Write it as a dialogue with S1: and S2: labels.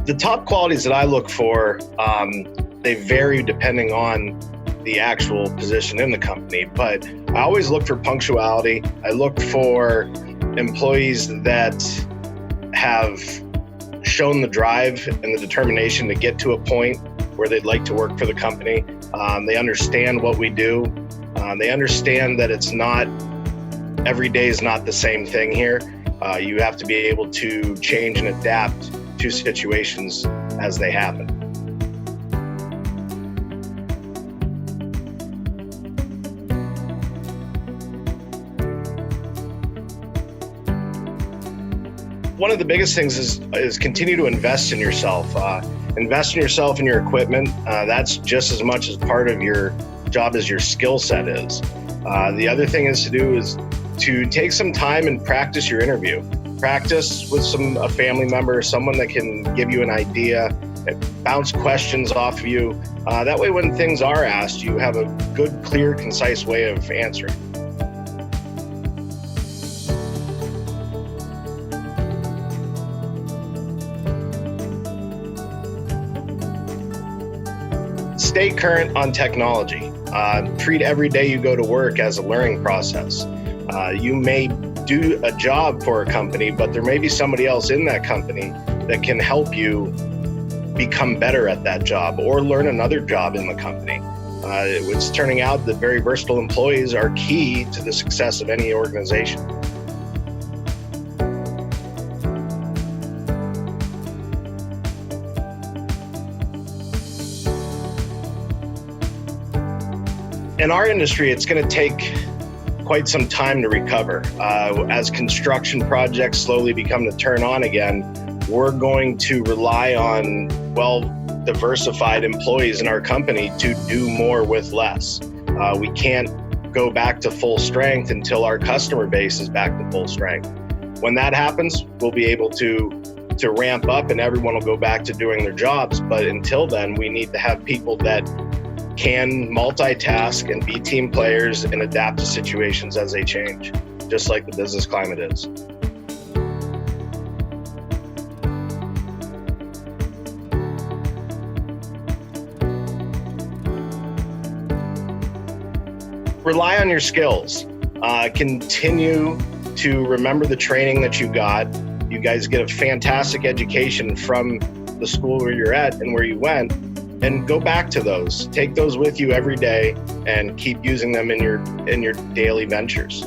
S1: The top qualities that I look for, they vary depending on the actual position in the company, but I always look for punctuality. I look for employees that have shown the drive and the determination to get to a point where they'd like to work for the company. They understand what we do. They understand that every day is not the same thing here. You have to be able to change and adapt to situations as they happen. One of the biggest things is continue to invest in yourself. Invest in yourself and your equipment. That's just as much as part of your job as your skill set is. The other thing is to take some time and practice your interview. Practice with a family member, someone that can give you an idea, bounce questions off of you. That way when things are asked, you have a good, clear, concise way of answering. Stay current on technology. Treat every day you go to work as a learning process. You may do a job for a company, but there may be somebody else in that company that can help you become better at that job or learn another job in the company. It's turning out that very versatile employees are key to the success of any organization. In our industry, it's going to take quite some time to recover. As construction projects slowly become to turn on again, we're going to rely on well-diversified employees in our company to do more with less. We can't go back to full strength until our customer base is back to full strength. When that happens, we'll be able to ramp up and everyone will go back to doing their jobs. But until then, we need to have people that can multitask and be team players and adapt to situations as they change, just like the business climate is. Rely on your skills. Continue to remember the training that you got. You guys get a fantastic education from the school where you're at and where you went. And go back to those. Take those with you every day and keep using them in your daily ventures.